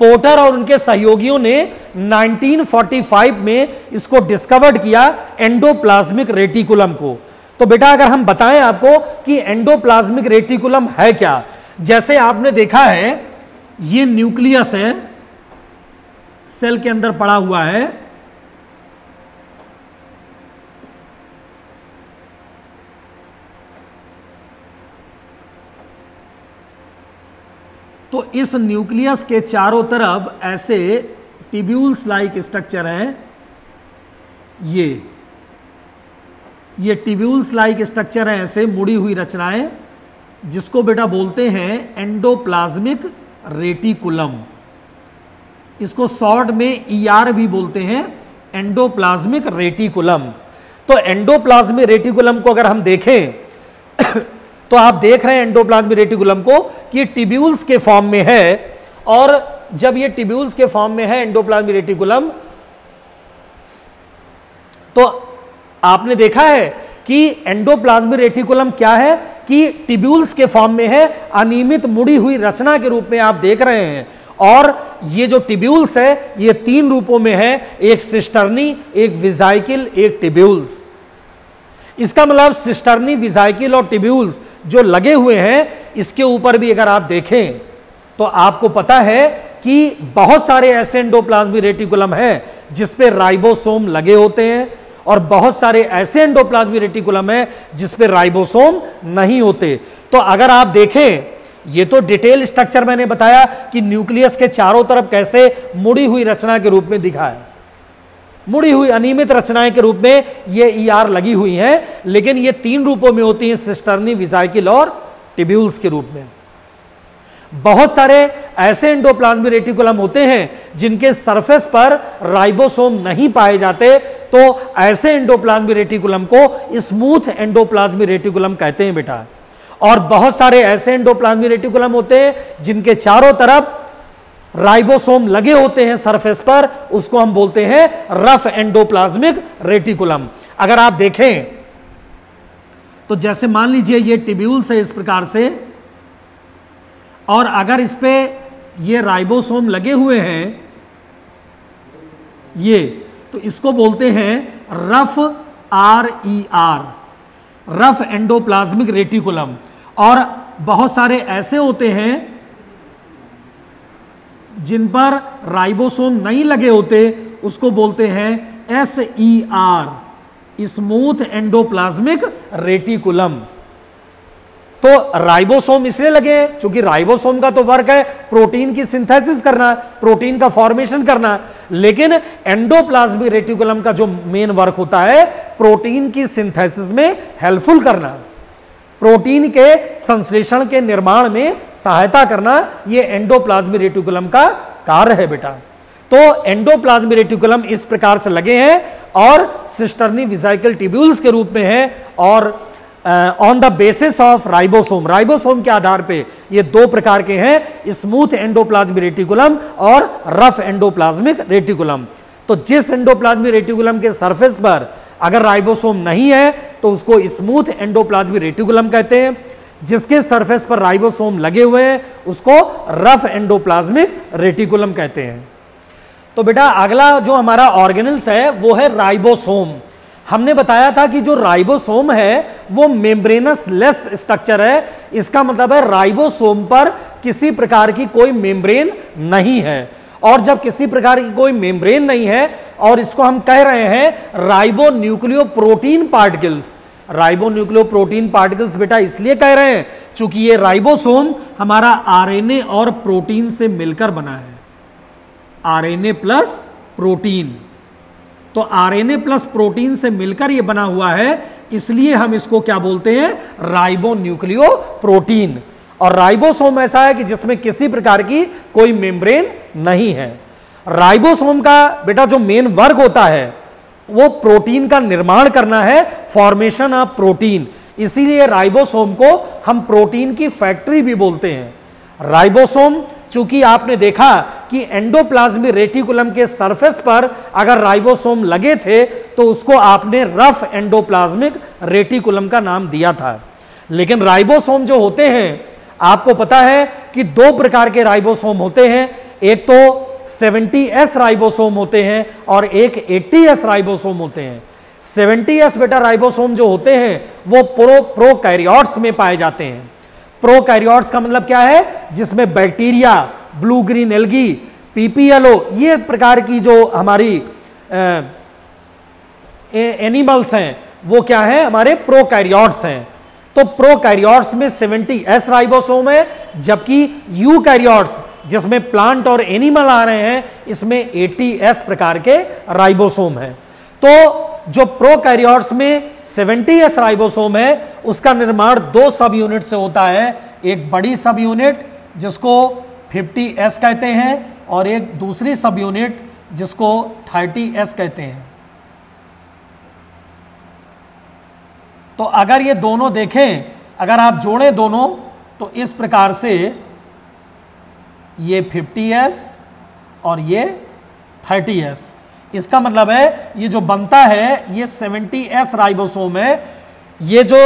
S1: पोर्टर और उनके सहयोगियों ने 1945 में इसको डिस्कवर्ड किया, एंडोप्लाज्मिक रेटिकुलम को। तो बेटा अगर हम बताएं आपको कि एंडोप्लाज्मिक रेटिकुलम है क्या, जैसे आपने देखा है ये न्यूक्लियस है, सेल के अंदर पड़ा हुआ है, तो इस न्यूक्लियस के चारों तरफ ऐसे ट्यूब्यूल्स लाइक स्ट्रक्चर है। ये ट्यूब्यूल्स लाइक स्ट्रक्चर है, ऐसे मुड़ी हुई रचनाएं, जिसको बेटा बोलते हैं एंडोप्लाज्मिक रेटिकुलम। इसको शॉर्ट में ईआर भी बोलते हैं, एंडोप्लाज्मिक रेटिकुलम। तो एंडोप्लाज्मिक रेटिकुलम को अगर हम देखें तो आप देख रहे हैं एंडोप्लाज्मिक रेटिकुलम को कि ये ट्यूब्यूल्स के फॉर्म में है। और जब ये ट्यूब्यूल्स के फॉर्म में है एंडोप्लाज्मिक रेटिकुलम, तो आपने देखा है कि एंडोप्लाज्मिक रेटिकुलम क्या है कि ट्यूब्यूल्स के फॉर्म में है, अनियमित मुड़ी हुई रचना के रूप में आप देख रहे हैं। और ये जो ट्यूब्यूल्स है ये तीन रूपों में है, एक सिस्टर्नी, एक विजाइकिल, एक ट्यूब्यूल्स। इसका मतलब सिस्टर्नी, विजाइकिल और ट्यूब्यूल्स जो लगे हुए हैं, इसके ऊपर भी अगर आप देखें तो आपको पता है कि बहुत सारे ऐसे एंडोप्लाज्मिक रेटिकुलम हैं जिस पे राइबोसोम लगे होते हैं। और बहुत सारे ऐसे एंडोप्लाज्मिक रेटिकुलम है जिस पे राइबोसोम नहीं होते। तो अगर आप देखें, ये तो डिटेल स्ट्रक्चर मैंने बताया कि न्यूक्लियस के चारों तरफ कैसे मुड़ी हुई रचना के रूप में दिखा है, मुड़ी हुई अनियमित रचनाएं के रूप में ये ईआर लगी हुई हैं, लेकिन ये 3 रूपों में होती हैं, सिस्टर्नी, विजाइकिल और टिब्यूल्स के रूप में। बहुत सारे ऐसे एंडोप्लाज्मिक रेटिकुलम होते हैं जिनके सरफेस पर राइबोसोम नहीं पाए जाते, तो ऐसे एंडोप्लाज्मिक रेटिकुलम को स्मूथ एंडोप्लाज्मिक रेटिकुलम कहते हैं बेटा। और बहुत सारे ऐसे एंडोप्लाज्मिक रेटिकुलम होते हैं जिनके चारों तरफ राइबोसोम लगे होते हैं सरफेस पर, उसको हम बोलते हैं रफ एंडोप्लाज्मिक रेटिकुलम। अगर आप देखें तो जैसे मान लीजिए ये टिब्यूल्स है इस प्रकार से, और अगर इस पे ये राइबोसोम लगे हुए हैं ये, तो इसको बोलते हैं rough RER, rough endoplasmic reticulum. और बहुत सारे ऐसे होते हैं जिन पर राइबोसोम नहीं लगे होते, उसको बोलते हैं SER, स्मूथ एंडोप्लाज्मिक रेटिकुलम। तो राइबोसोम इसलिए लगे हैं क्योंकि राइबोसोम का तो वर्क है प्रोटीन की सिंथेसिस करना, प्रोटीन का फॉर्मेशन करना, लेकिन एंडोप्लाज्मिक रेटिकुलम का जो मेन वर्क होता है प्रोटीन की सिंथेसिस में हेल्पफुल करना, प्रोटीन के संश्लेषण के निर्माण में सहायता करना, ये एंडोप्लाज्मिक रेटिकुलम का कार्य है बेटा। तो एंडोप्लाज्मिक रेटिकुलम इस प्रकार से लगे हैं और सिस्टर्नी, विजाइकल, टिब्यूल्स के रूप में है। और on the basis of ribosome, ribosome के आधार पे ये 2 प्रकार के हैं, स्मूथ एंडोप्लाज्मिक रेटिकुलम और रफ एंडोप्लाज्मिक रेटिकुलम। तो जिस एंडोप्लाज्मिक रेटिकुलम के सरफेस पर अगर राइबोसोम नहीं है तो उसको स्मूथ एंडोप्लाज्मिक रेटिकुलम कहते हैं, जिसके सरफेस पर राइबोसोम लगे हुए हैं उसको रफ एंडोप्लाज्मिक रेटिकुलम कहते हैं। तो बेटा अगला जो हमारा ऑर्गेनल्स है वो है राइबोसोम। हमने बताया था कि जो राइबोसोम है वो मेम्ब्रेनस लेस स्ट्रक्चर है, इसका मतलब है राइबोसोम पर किसी प्रकार की कोई मेम्ब्रेन नहीं है। और जब किसी प्रकार की कोई मेम्ब्रेन नहीं है और इसको हम कह रहे हैं ribo nucleo protein particles, ribo nucleo protein particles बेटा इसलिए कह रहे हैं क्योंकि ये राइबोसोम हमारा आरएनए और प्रोटीन से मिलकर बना है, आरएनए प्लस प्रोटीन। तो आरएनए प्लस प्रोटीन से मिलकर ये बना हुआ है, इसलिए हम इसको क्या बोलते हैं, राइबो न्यूक्लियो प्रोटीन। और राइबोसोम ऐसा है कि जिसमें किसी प्रकार की कोई मेम्ब्रेन नहीं है। राइबोसोम का बेटा जो मेन वर्क होता है वो प्रोटीन का निर्माण करना है, फॉर्मेशन ऑफ प्रोटीन, इसीलिए राइबोसोम को हम प्रोटीन की फैक्ट्री भी बोलते हैं। राइबोसोम चूंकि आपने देखा कि एंडोप्लाज्मिक रेटिकुलम के सरफेस पर अगर राइबोसोम लगे थे तो उसको आपने रफ एंडोप्लाज्मिक रेटिकुलम का नाम दिया था। लेकिन राइबोसोम जो होते हैं आपको पता है कि 2 प्रकार के राइबोसोम होते हैं, एक तो 70S राइबोसोम होते हैं और एक 80S राइबोसोम होते हैं। 70S बेटा राइबोसोम जो होते हैं वो प्रोकैरियोट्स में पाए जाते हैं। प्रोकैरियोट्स का मतलब क्या है, जिसमें bacteria, blue green algae, PPLO ये प्रकार की जो हमारी एनिमल्स हैं वो क्या है, हमारे प्रोकैरियोट्स हैं। तो प्रोकैरियोट्स में 70S राइबोसोम है, जबकि यूकैरियोट्स जिसमें प्लांट और एनिमल आ रहे हैं इसमें 80S प्रकार के राइबोसोम है। तो जो प्रोकैरियोट्स में 70S राइबोसोम है उसका निर्माण 2 सब यूनिट से होता है, एक बड़ी सब यूनिट जिसको 50S कहते हैं और एक दूसरी सब यूनिट जिसको 30S कहते हैं। तो अगर ये दोनों देखें, अगर आप जोड़ें दोनों तो इस प्रकार से ये 50S और ये 30S, इसका मतलब है ये जो बनता है ये 70S राइबोसोम है। ये जो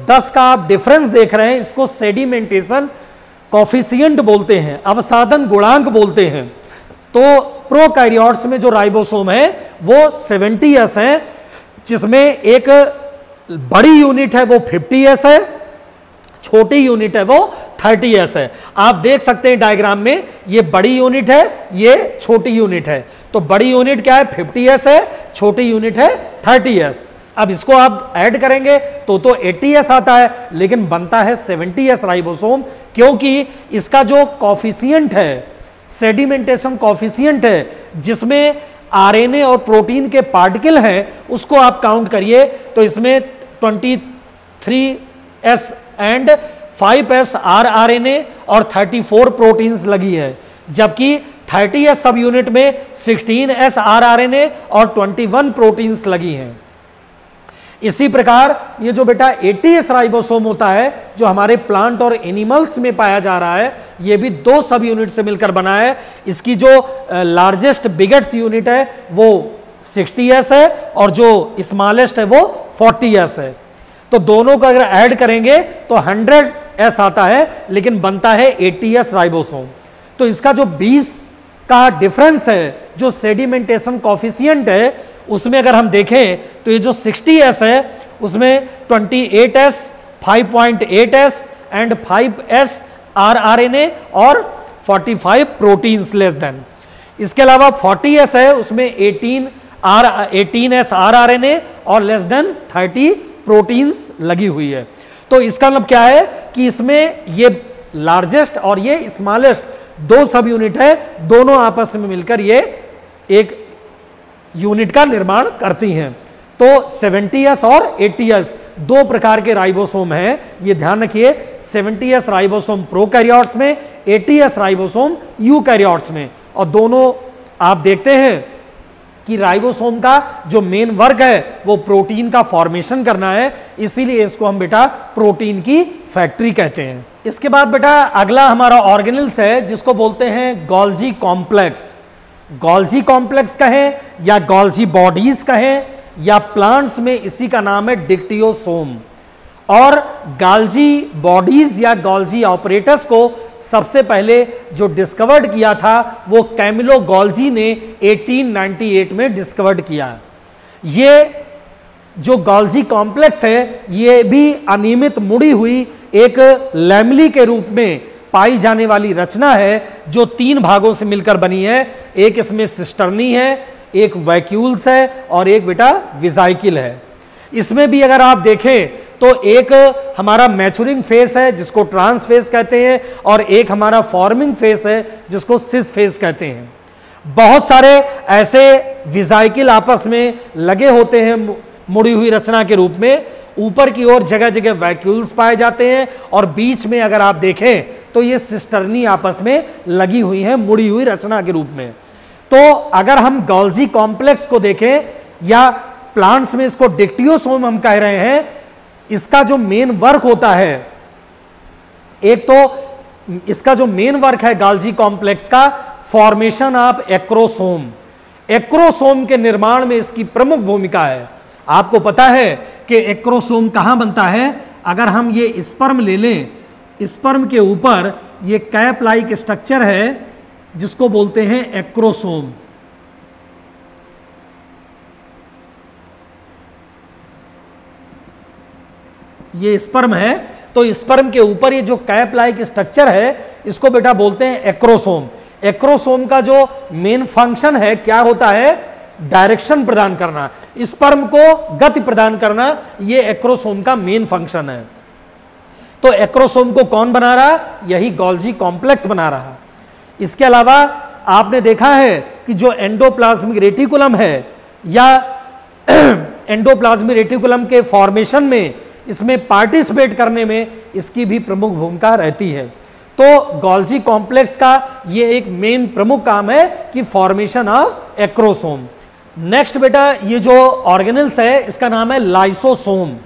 S1: 10 का आप डिफरेंस देख रहे हैं इसको सेडिमेंटेशन कॉफिशिएंट बोलते हैं, अवसादन गुणांक बोलते हैं। तो प्रोकैरियोट्स में जो राइबोसोम है वो 70S है, जिसमें एक बड़ी यूनिट है वो 50S है, छोटी यूनिट है वो 30S है। आप देख सकते हैं डायग्राम में, ये बड़ी यूनिट है, ये छोटी यूनिट है। तो बड़ी यूनिट क्या है, 50S है, छोटी यूनिट है 30s। अब इसको आप ऐड करेंगे तो 80s आता है, लेकिन बनता है 70s राइबोसोम, क्योंकि इसका जो कॉफिशिएंट है, सेडिमेंटेशन कॉफिशिएंट है, जिसमें आरएनए और प्रोटीन के पार्टिकल हैं, उसको आप काउंट करिए तो इसमें 23s एंड 5s आरएनए और 34 प्रोटीन्स लगी है, जबकि 30s सब यूनिट में 16s आरएनए और 21 प्रोटीन्स लगी हैं। इसी प्रकार ये जो बेटा 80s राइबोसोम होता है, जो हमारे प्लांट और एनिमल्स में पाया जा रहा है, ये भी 2 सब यूनिट से मिलकर बना है। इसकी जो लार्जेस्ट बिगेस्ट यूनिट है वो 60s है और जो स्मॉलेस्ट है वो 40s है। तो दोनों को अगर ऐड करेंगे तो 100s आता है, लेकिन बनता है 80s राइबोसोम। तो इसका जो 20 का डिफरेंस है, जो सेडिमेंटेशन कॉफिशिएंट है, उसमें अगर हम देखें तो ये जो 60s है उसमें 28s, 5.8s and 5s RNA और 45 प्रोटीन्स लेस देन। इसके अलावा 40s है, उसमें 18s आरएनए और लेस देन 30 प्रोटीन्स लगी हुई है। तो इसका मतलब क्या है कि इसमें ये लार्जेस्ट और ये स्मॉलेस्ट 2 सब यूनिट है, दोनों आपस में मिलकर ये एक यूनिट का निर्माण करती हैं। तो 70s और 80s 2 प्रकार के राइबोसोम हैं, ये ध्यान रखिए। 70s राइबोसोम प्रोकैरियोट्स में, 80s राइबोसोम यूकैरियोट्स में। और दोनों आप देखते हैं कि राइबोसोम का जो मेन वर्क है वो प्रोटीन का फॉर्मेशन करना है, इसीलिए इसको हम बेटा प्रोटीन की फैक्ट्री कहते हैं। इसके बाद बेटा अगला हमारा ऑर्गेनल्स है, जिसको बोलते हैं गोल्जी कॉम्प्लेक्स। गोल्जी कॉम्प्लेक्स कहें या गोल्जी बॉडीज कहें, या प्लांट्स में इसी का नाम है डिक्टियोसोम। और गोल्जी बॉडीज या गोल्जी ऑपरेटस को सबसे पहले जो डिस्कवर्ड किया था वो कैमिलो गोल्जी ने 1898 में डिस्कवर्ड किया। ये जो गोल्जी कॉम्प्लेक्स है ये भी अनियमित मुड़ी हुई एक लैमली के रूप में पाई जाने वाली रचना है, जो 3 भागों से मिलकर बनी है। एक इसमें सिस्टर्नी है, एक वैक्यूल्स है और एक बेटा विजाइकिल है। इसमें भी अगर आप देखें तो एक हमारा मैच्योरिंग फेस है जिसको ट्रांस फेस कहते हैं, और एक हमारा फॉर्मिंग फेस है जिसको सिस फेस कहते हैं। बहुत सारे ऐसे विजाइकिल आपस में लगे होते हैं मुड़ी हुई रचना के रूप में। ऊपर की ओर जगह जगह वैक्यूल्स पाए जाते हैं और बीच में अगर आप देखें तो ये सिस्टर्नी आपस में लगी हुई हैं मुड़ी हुई रचना के रूप में। तो अगर हम गोल्जी कॉम्प्लेक्स को देखें या प्लांट्स में इसको डिक्टियोसोम हम कह रहे हैं, इसका जो मेन वर्क होता है, एक तो इसका जो मेन वर्क है गोल्जी कॉम्प्लेक्स का, फॉर्मेशन ऑफ एक्रोसोम। एक्रोसोम के निर्माण में इसकी प्रमुख भूमिका है। आपको पता है कि एक्रोसोम कहां बनता है? अगर हम ये स्पर्म ले लें, स्पर्म के ऊपर ये कैप लाइक स्ट्रक्चर है जिसको बोलते हैं एक्रोसोम। ये स्पर्म है, तो स्पर्म के ऊपर ये जो कैप लाइक स्ट्रक्चर है इसको बेटा बोलते हैं एक्रोसोम। एक्रोसोम का जो मेन फंक्शन है क्या होता है? डायरेक्शन प्रदान करना, स्पर्म को गति प्रदान करना, ये एक्रोसोम का मेन फंक्शन है। तो एक्रोसोम को कौन बना रहा? यही गोल्जी कॉम्प्लेक्स बना रहा। इसके अलावा आपने देखा है कि जो एंडोप्लाज्मिक रेटिकुलम है या एंडोप्लाज्मिक रेटिकुलम के फॉर्मेशन में, इसमें पार्टिसिपेट करने में इसकी भी प्रमुख भूमिका रहती है। तो गोल्जी कॉम्प्लेक्स का ये एक मेन प्रमुख काम है कि फॉर्मेशन ऑफ एक्रोसोम। नेक्स्ट बेटा ये जो ऑर्गेनल्स है इसका नाम है लाइसोसोम।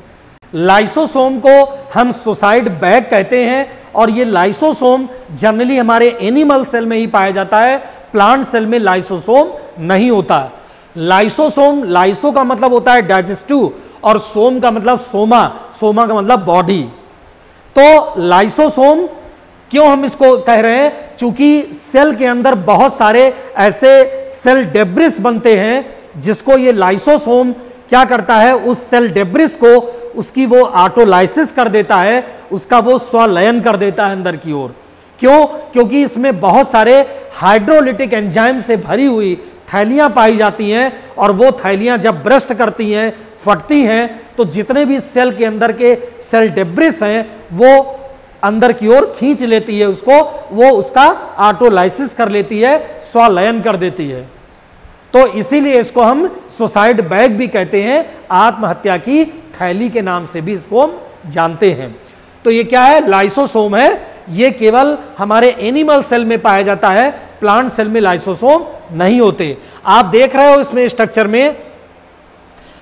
S1: लाइसोसोम को हम सुसाइड बैग कहते हैं, और ये लाइसोसोम जनरली हमारे एनिमल सेल में ही पाया जाता है, प्लांट सेल में लाइसोसोम नहीं होता। लाइसोसोम, लाइसो का मतलब होता है डाइजेस्टिव और सोम का मतलब सोमा, सोमा का मतलब बॉडी। तो लाइसोसोम क्यों हम इसको कह रहे हैं? चूंकि सेल के अंदर बहुत सारे ऐसे सेल डेब्रिस बनते हैं जिसको ये लाइसोसोम क्या करता है, उस सेल डेब्रिस को उसकी वो ऑटोलाइसिस कर देता है, उसका वो स्वलयन कर देता है अंदर की ओर। क्यों? क्योंकि इसमें बहुत सारे हाइड्रोलिटिक एंजाइम से भरी हुई थैलियां पाई जाती हैं, और वो थैलियां जब ब्रस्ट करती हैं, फटती हैं, तो जितने भी सेल के अंदर के सेल डेब्रिस हैं वो अंदर की ओर खींच लेती है उसको, वो उसका ऑटोलाइसिस कर लेती है, स्वालयन कर देती है। तो इसीलिए इसको हम सुसाइड बैग भी कहते हैं, आत्महत्या की थैली के नाम से भी इसको हम जानते हैं। तो ये क्या है? लाइसोसोम है। ये केवल हमारे एनिमल सेल में पाया जाता है, प्लांट सेल में लाइसोसोम नहीं होते। आप देख रहे हो इसमें स्ट्रक्चर में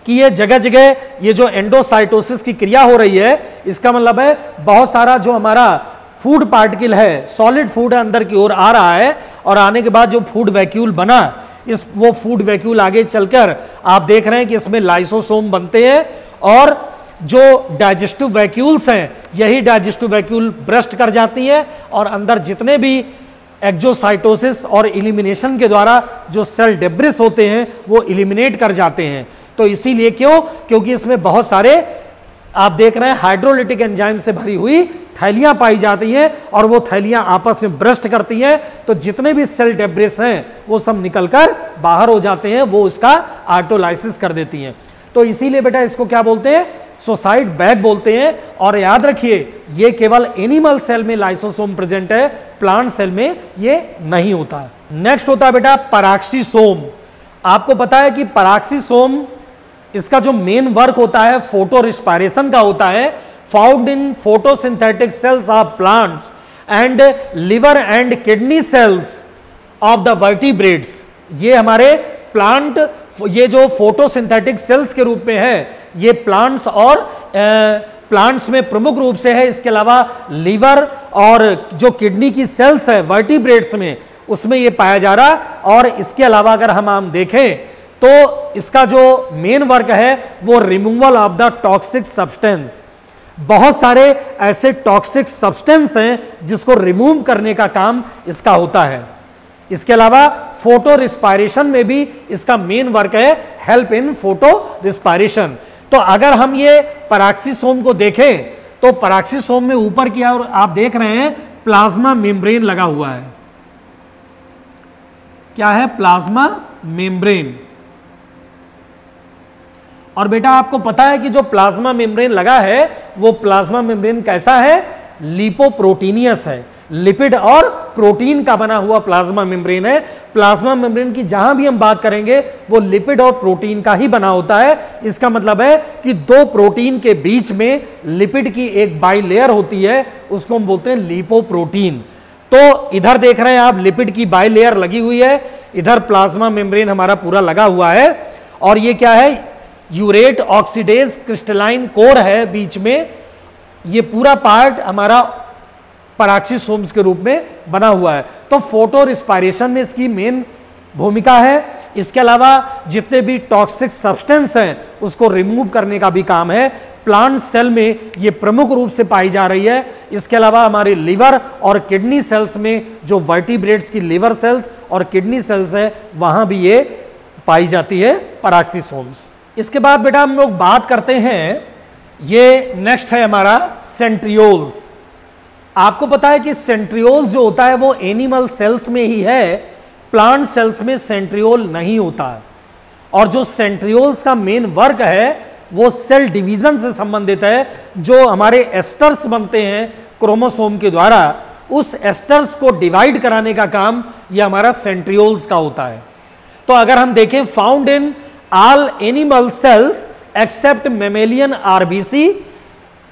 S1: कि ये जगह जगह ये जो एंडोसाइटोसिस की क्रिया हो रही है, इसका मतलब है बहुत सारा जो हमारा फूड पार्टिकल है, सॉलिड फूड अंदर की ओर आ रहा है, और आने के बाद जो फूड वैक्यूल बना, वो फूड वैक्यूल आगे चलकर आप देख रहे हैं कि इसमें लाइसोसोम बनते हैं, और जो डाइजेस्टिव वैक्यूल्स हैं, यही डाइजेस्टिव वैक्यूल ब्रस्ट कर जाती है, और अंदर जितने भी एक्सोसाइटोसिस और इलिमिनेशन के द्वारा जो सेल डेब्रिस होते हैं वो इलिमिनेट कर जाते हैं। तो इसीलिए क्यों? क्योंकि इसमें बहुत सारे आप देख रहे हैं हाइड्रोलिटिक एंजाइम से भरी हुई थैलियां पाई जाती हैं, और वो थैलियां आपस में ब्रस्ट करती हैं, तो जितने भी सेल डेब्रिस हैं वो सब निकलकर बाहर हो जाते हैं, वो उसका ऑटोलाइसिस कर देती हैं। तो इसीलिए बेटा इसको क्या बोलते हैं? सुसाइड बैग बोलते हैं। और याद रखिए, ये केवल एनिमल सेल में लाइसोसोम प्रेजेंट है, प्लांट सेल में ये नहीं होता है। नेक्स्ट होता है बेटा पैराक्सीसोम। आपको पता है कि पैराक्सीसोम, इसका जो मेन वर्क होता है फोटो रिस्पायरेशन का होता है, found in photosynthetic cells of plants and liver and kidney cells of the vertebrates. ये हमारे प्लांट, ये जो फोटोसिंथेटिक सेल्स के रूप में है, ये प्लांट्स और प्लांट्स में प्रमुख रूप से है। इसके अलावा लिवर और जो किडनी की सेल्स है वर्टिब्रेट्स में, उसमें ये पाया जा रहा। और इसके अलावा अगर हम देखें तो इसका जो मेन वर्क है वो removal of the toxic substance. बहुत सारे ऐसे टॉक्सिक सब्सटेंस हैं जिसको रिमूव करने का काम इसका होता है। इसके अलावा फोटो रिस्पायरेशन में भी इसका मेन वर्क है, हेल्प इन फोटो रिस्पायरेशन। तो अगर हम ये पैराक्सीसोम को देखें तो पैराक्सीसोम में ऊपर की ओर आप देख रहे हैं प्लाज्मा मेम्ब्रेन लगा हुआ है। क्या है? Plasma membrane. और बेटा आपको पता है कि जो प्लाज्मा मेम्ब्रेन लगा है वो प्लाज्मा मेम्ब्रेन कैसा है? लिपोप्रोटीनियस है, लिपिड और प्रोटीन का बना हुआ प्लाज्मा मेम्ब्रेन है। प्लाज्मा मेम्ब्रेन की जहां भी हम बात करेंगे वो लिपिड और प्रोटीन का ही बना होता है। इसका मतलब है कि दो प्रोटीन के बीच में लिपिड की एक बाइलेयर होती है, उसको हम बोलते हैं लिपोप्रोटीन। तो इधर देख रहे हैं आप लिपिड की बाइलेयर लगी हुई है, इधर प्लाज्मा मेम्ब्रेन हमारा पूरा लगा हुआ है। और ये क्या है? यूरेट ऑक्सीडेज क्रिस्टलाइन कोर है बीच में। ये पूरा पार्ट हमारा पैराक्सीसोम्स के रूप में बना हुआ है। तो फोटो रिस्पायरेशन में इसकी मेन भूमिका है। इसके अलावा जितने भी टॉक्सिक सब्सटेंस हैं उसको रिमूव करने का भी काम है। प्लांट सेल में ये प्रमुख रूप से पाई जा रही है। इसके अलावा हमारे लिवर और किडनी सेल्स में, जो वर्टिब्रेट्स की लिवर सेल्स और किडनी सेल्स है, वहां भी ये पाई जाती है पैराक्सीसोम्स। इसके बाद बेटा हम लोग बात करते हैं, ये नेक्स्ट है हमारा सेंट्रियोल्स। आपको पता है कि सेंट्रियोल्स जो होता है वो एनिमल सेल्स में ही है, प्लांट सेल्स में सेंट्रियोल नहीं होता। और जो सेंट्रियोल्स का मेन वर्क है वो सेल डिवीजन से संबंधित है। जो हमारे एस्टर्स बनते हैं क्रोमोसोम के द्वारा, उस एस्टर्स को डिवाइड कराने का काम ये हमारा सेंट्रियोल्स का होता है। तो अगर हम देखें, found in all animal cells except mammalian RBC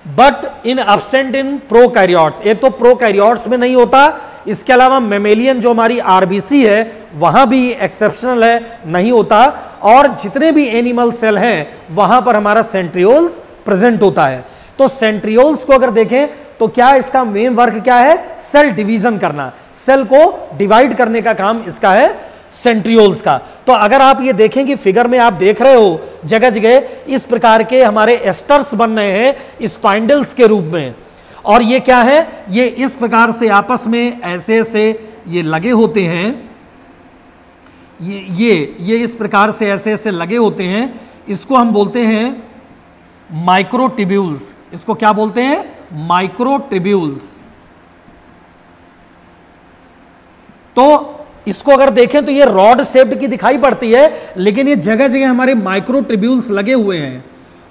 S1: but in absent in prokaryotes. एक तो प्रोकैरियोट्स में नहीं होता, इसके अलावा मेमेलियन जो हमारी आरबीसी है वहां भी एक्सेप्शनल है, नहीं होता। और जितने भी एनिमल सेल हैं वहां पर हमारा सेंट्रियोल्स प्रेजेंट होता है। तो सेंट्रियोल्स को अगर देखें तो क्या इसका मेन वर्क क्या है? सेल डिवीजन करना, सेल को डिवाइड करने का काम इसका है सेंट्रियोल्स का। तो अगर आप ये देखें कि फिगर में आप देख रहे हो जगह जगह इस प्रकार के हमारे एस्टर्स बन रहे हैं स्पाइंडल्स के रूप में। और ये क्या है? ये इस प्रकार से आपस में ऐसे ऐसे ये लगे होते हैं, ये इस प्रकार से ऐसे ऐसे लगे होते हैं। इसको हम बोलते हैं माइक्रोट्यूब्यूल्स। इसको क्या बोलते हैं? माइक्रोट्यूब्यूल्स। तो इसको अगर देखें तो ये रॉड शेप्ड की दिखाई पड़ती है, लेकिन ये जगह जगह हमारे माइक्रोट्यूब्यूल्स लगे हुए हैं।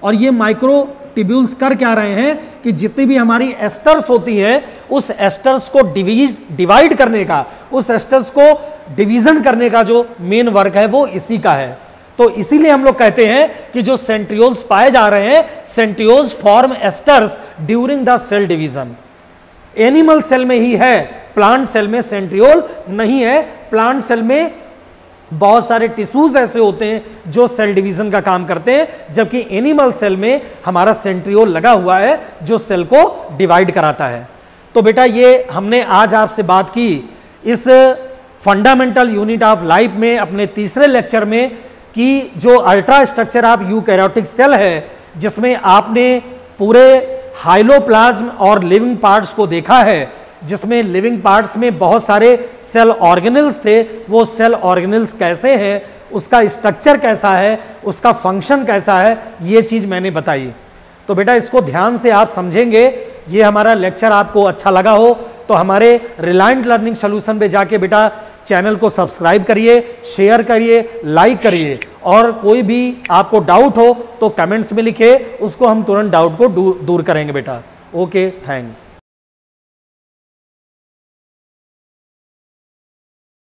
S1: और ये माइक्रोट्यूब्यूल्स कर क्या रहे हैं कि जितनी भी हमारी एस्टर्स होती हैं, उस एस्टर्स को डिवाइड करने का, उस एस्टर्स को डिवीजन करने का जो मेन वर्क है वो इसी का है। तो इसीलिए हम लोग कहते हैं कि जो सेंट्रियोल्स पाए जा रहे हैं, centrioles form asters during the cell division. Animal cell में ही है, प्लांट सेल में सेंट्रियोल नहीं है। प्लांट सेल में बहुत सारे टिश्यूज ऐसे होते हैं जो सेल डिवीजन का काम करते हैं, जबकि एनिमल सेल में हमारा सेंट्रियोल लगा हुआ है जो सेल को डिवाइड कराता है। तो बेटा ये हमने आज आपसे बात की इस फंडामेंटल यूनिट ऑफ लाइफ में अपने तीसरे लेक्चर में कि जो ultra structure of eukaryotic cell है, जिसमें आपने पूरे हाइलोप्लाज्म और लिविंग पार्ट्स को देखा है, जिसमें लिविंग पार्ट्स में बहुत सारे सेल ऑर्गेनल्स थे। वो सेल ऑर्गेनल्स कैसे हैं, उसका स्ट्रक्चर कैसा है, उसका फंक्शन कैसा है, ये चीज़ मैंने बताई। तो बेटा इसको ध्यान से आप समझेंगे। ये हमारा लेक्चर आपको अच्छा लगा हो तो हमारे रिलायंट लर्निंग सॉल्यूशन पे जाके बेटा चैनल को सब्सक्राइब करिए, शेयर करिए, लाइक करिए। और कोई भी आपको डाउट हो तो कमेंट्स में लिखिए, उसको हम तुरंत डाउट को दूर करेंगे बेटा। Okay, thanks.